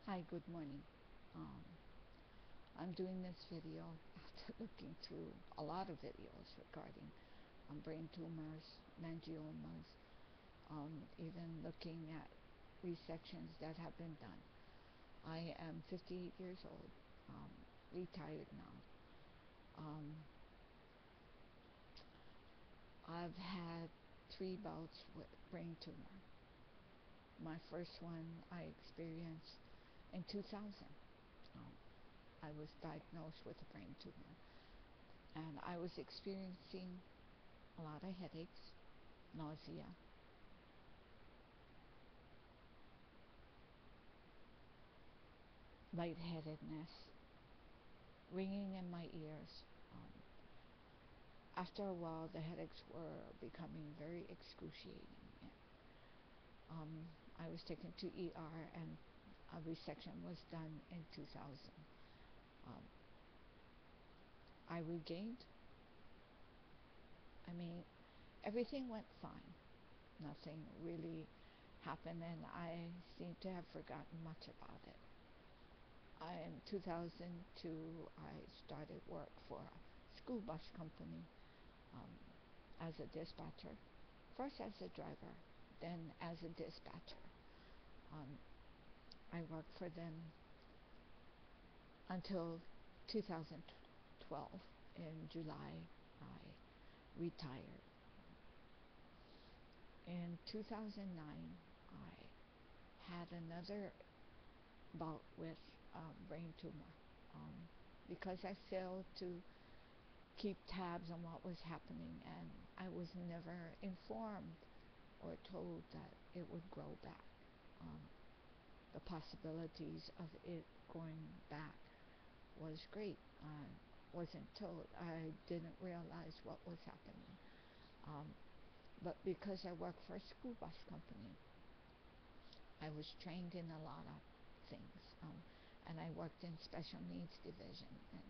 Hi, good morning. Um, I'm doing this video after looking through a lot of videos regarding brain tumors, angiomas, even looking at resections that have been done. I am 58 years old, retired now. Um, I've had 3 bouts with brain tumor. My first one I experienced in 2000. Um, I was diagnosed with a brain tumor, and I was experiencing a lot of headaches, nausea, lightheadedness, ringing in my ears. Um, After a while, the headaches were becoming very excruciating. Um, I was taken to ER, and a resection was done in 2000. Um, I regained. I mean, everything went fine. Nothing really happened, and I seem to have forgotten much about it. In 2002, I started work for a school bus company um, as a dispatcher. First as a driver, then as a dispatcher. Um, I worked for them until 2012. In July, I retired. In 2009, I had another bout with brain tumor because I failed to keep tabs on what was happening, and I was never informed or told that it would grow back. Um, the possibilities of it going back was great. I wasn't told. I didn't realize what was happening. Um, but because I worked for a school bus company, I was trained in a lot of things. And I worked in special needs division. And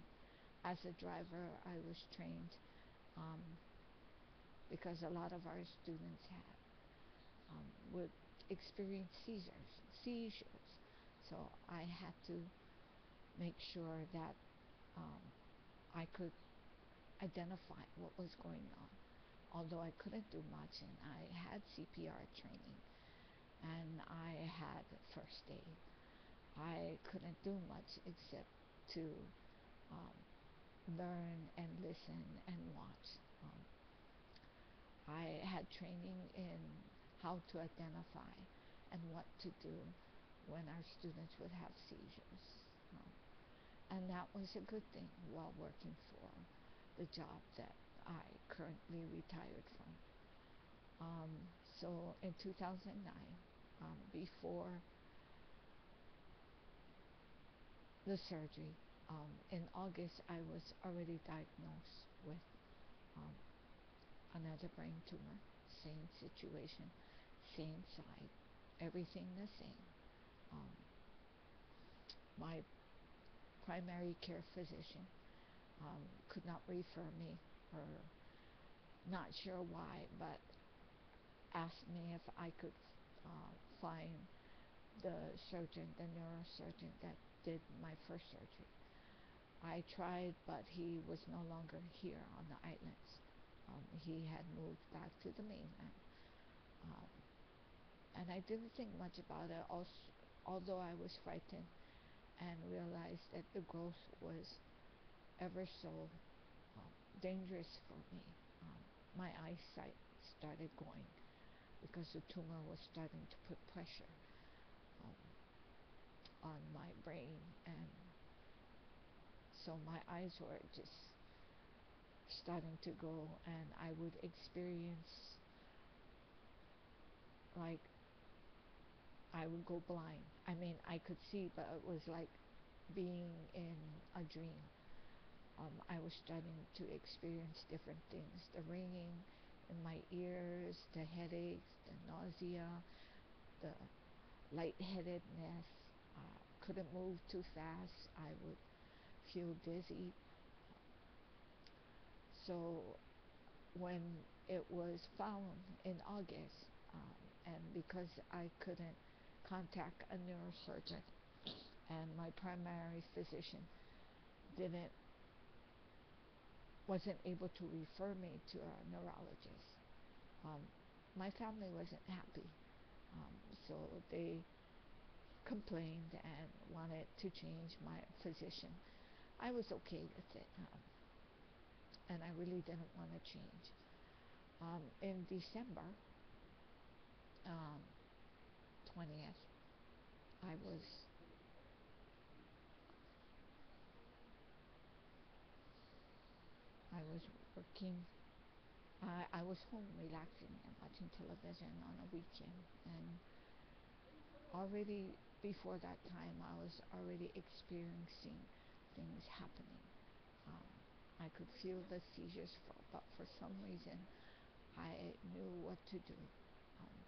as a driver, I was trained um, because a lot of our students would experience seizures. So I had to make sure that um, I could identify what was going on. Although I couldn't do much, and I had CPR training, and I had first aid, I couldn't do much except to um, learn and listen and watch. I had training in how to identify and what to do when our students would have seizures. And that was a good thing while working for the job that I currently retired from. Um, so in 2009, before the surgery, in August, I was already diagnosed with um, another brain tumor. Same situation, same side, everything the same. Um, my primary care physician could not refer me, or not sure why, but asked me if I could find the surgeon, the neurosurgeon that did my first surgery. I tried, but he was no longer here on the islands. He had moved back to the mainland. Um, and I didn't think much about it, also, although I was frightened and realized that the growth was ever so dangerous for me. My eyesight started going because the tumor was starting to put pressure on my brain, and so my eyes were just starting to go, and I would experience like I would go blind. I mean, I could see, but it was like being in a dream. I was starting to experience different things: the ringing in my ears, the headaches, the nausea, the lightheadedness. Couldn't move too fast. I would feel dizzy. So when it was found in August, and because I couldn't contact a neurosurgeon and my primary physician didn't wasn't able to refer me to a neurologist. Um, my family wasn't happy, um, so they complained and wanted to change my physician. I was okay with it, and I really didn't want to change. In December 20th, I was I was working. I was home relaxing and watching television on a weekend, and already before that time, I was already experiencing things happening. Um, I could feel the seizures, but for some reason, I knew what to do. Um,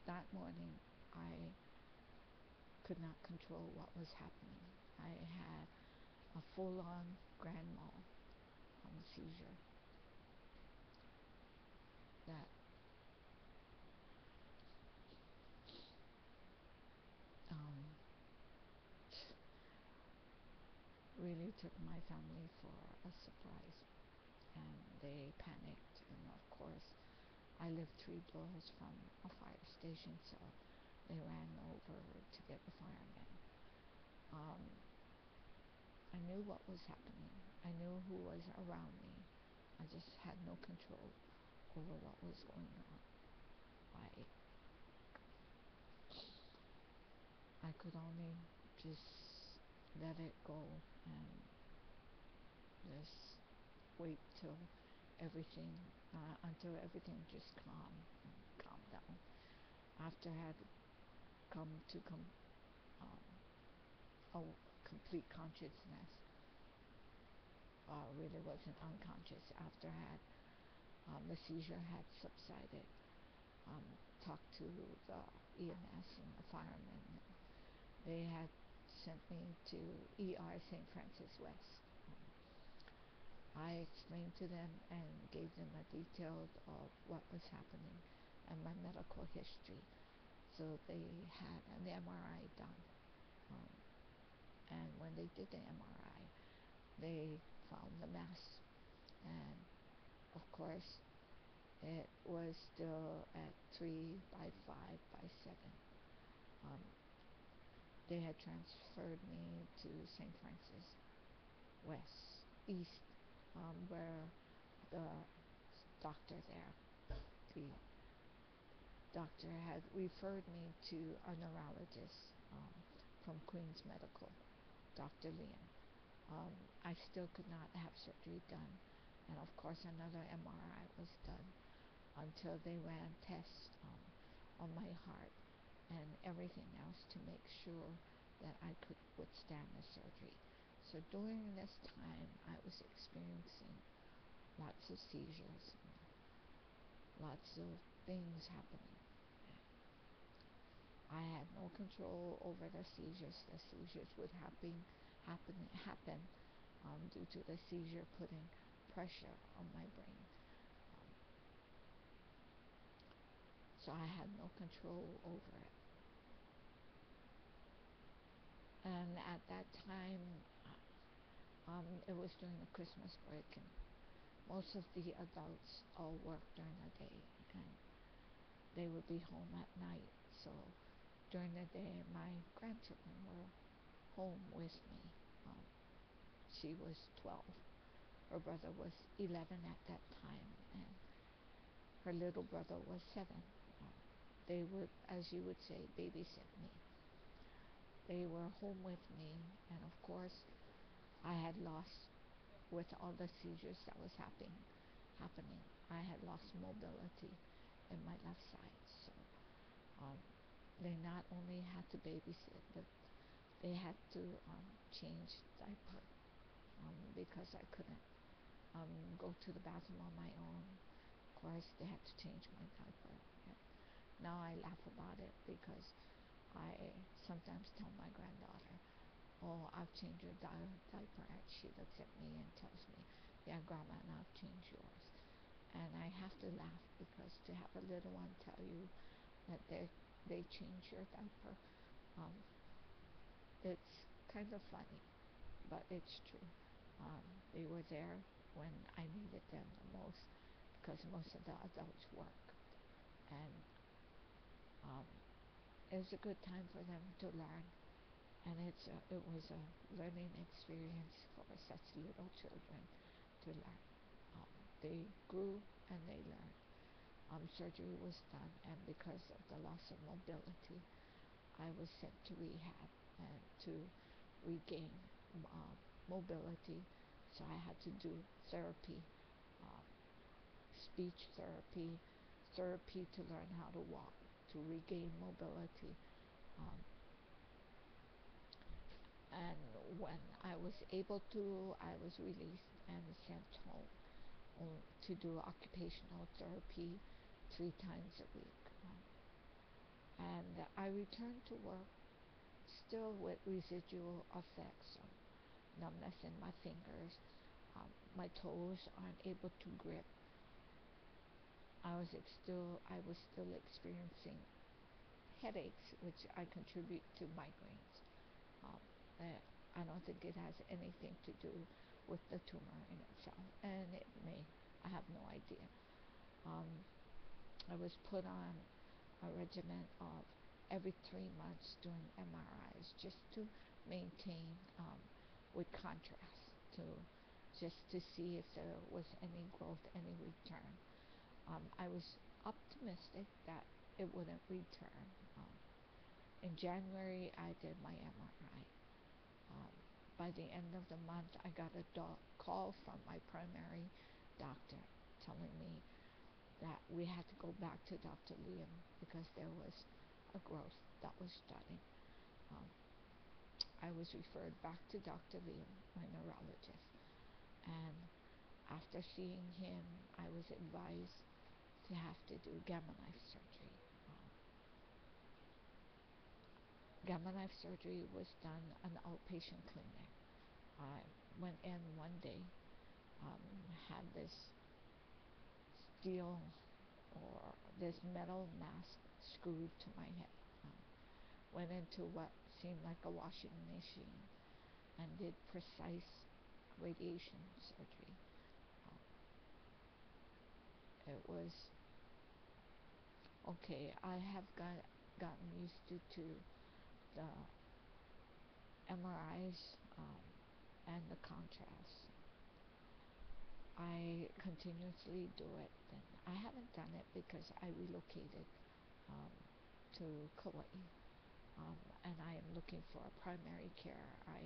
that morning, I could not control what was happening. I had a full-on grand mal seizure that um, really took my family for a surprise, and they panicked. And of course, I lived 3 doors from a fire station, so they ran over to get the firemen. Um, I knew what was happening. I knew who was around me. I just had no control over what was going on. I I could only just let it go and just wait till everything until everything just calmed down. After I had come to um, a complete consciousness, really wasn't unconscious. After I had the seizure had subsided, um, talked to the EMS and the firemen. They had sent me to ER St. Francis West. I explained to them and gave them a detail of what was happening and my medical history. So they had an MRI done. Um, and when they did the MRI, they found the mass. And of course, it was still at 3 by 5 by 7. Um, they had transferred me to St. Francis West, East, where the doctor there, the doctor had referred me to a neurologist from Queens Medical, Dr. Liam. I still could not have surgery done, and of course another MRI was done until they ran tests on my heart and everything else to make sure that I could withstand the surgery. So during this time, I was experiencing lots of seizures, lots of things happening. I had no control over the seizures. The seizures would happen due to the seizure putting pressure on my brain. Um, so I had no control over it. And at that time, it was during the Christmas break, and most of the adults all worked during the day, and they would be home at night. So during the day, my grandchildren were home with me. Um, she was 12. Her brother was 11 at that time, and her little brother was 7. Um, they would, as you would say, babysit me. They were home with me, and of course, I had lost, with all the seizures that was happening, I had lost mobility in my left side. So um, they not only had to babysit, but they had to change diaper because I couldn't go to the bathroom on my own. Of course, they had to change my diaper. And now I laugh about it because I sometimes tell my granddaughter, "Oh, I've changed your diaper," and she looks at me and tells me, "Yeah, Grandma, and I've changed yours." And I have to laugh because to have a little one tell you that they change your diaper, um, It's kind of funny, but it's true. Um, they were there when I needed them the most because most of the adults work, and um, it was a good time for them to learn, and it was a learning experience for such little children to learn. Um, they grew and they learned. Surgery was done, and because of the loss of mobility, I was sent to rehab and to regain um, mobility. So I had to do therapy, um, speech therapy, therapy to learn how to walk, to regain mobility. Um, and when I was able to, I was released and sent home to do occupational therapy 3 times a week. And I returned to work still with residual effects of numbness in my fingers. My toes aren't able to grip. I was still experiencing headaches, which I contribute to migraines. Um, I don't think it has anything to do with the tumor in itself, and it may. I have no idea. Um, I was put on a regimen of every 3 months doing MRIs just to maintain with contrast, to just to see if there was any growth, any return. I was optimistic that it wouldn't return. In January, I did my MRI. By the end of the month, I got a call from my primary doctor telling me that we had to go back to Dr. Liam because there was a growth that was starting. Um, I was referred back to Dr. Liam, my neurologist, and after seeing him, I was advised to have to do gamma knife surgery. Gamma knife surgery was done in an outpatient clinic. I went in one day, had this steel or this metal mask screwed to my head. Went into what seemed like a washing machine and did precise radiation surgery. Um, it was okay. I have gotten used to the MRIs and the contrast. I continuously do it. And I haven't done it because I relocated um, to Kauai, and I am looking for a primary care. I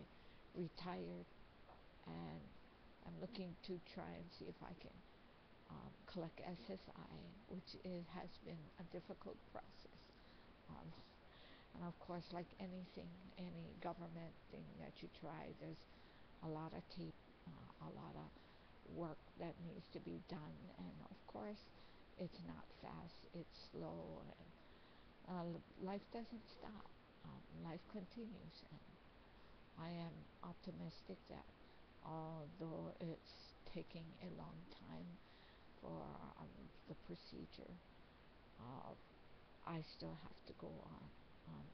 retired, and I'm looking to try and see if I can collect SSI, which has been a difficult process. Um, and of course, like anything, any government thing that you try, there's a lot of tape, a lot of work that needs to be done, and of course, it's not fast, it's slow, and life doesn't stop. Life continues, and I am optimistic that although it's taking a long time for the procedure, uh, I still have to go on. Um,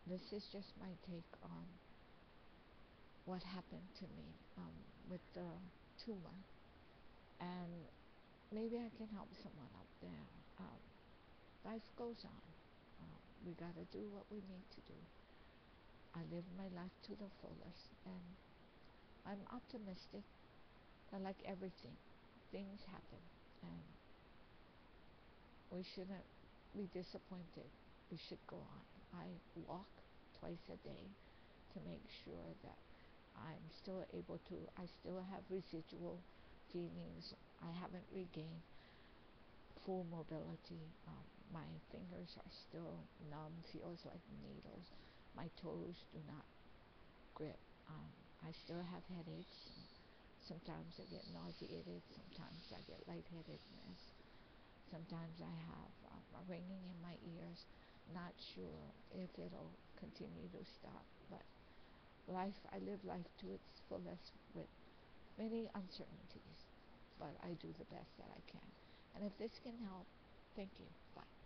this is just my take on what happened to me with the tumor, and maybe I can help someone out there. Um, Life goes on. We gotta do what we need to do. I live my life to the fullest, and I'm optimistic that, like everything, things happen, and we shouldn't be disappointed. We should go on. I walk twice a day to make sure that I'm still able to. I still have residual feelings. I haven't regained full mobility. My fingers are still numb, feels like needles. My toes do not grip. I still have headaches. Sometimes I get nauseated. Sometimes I get lightheadedness. Sometimes I have a ringing in my ears. Not sure if it'll continue to stop, but I live life to its fullest with many uncertainties, but I do the best that I can. And if this can help, thank you. Bye.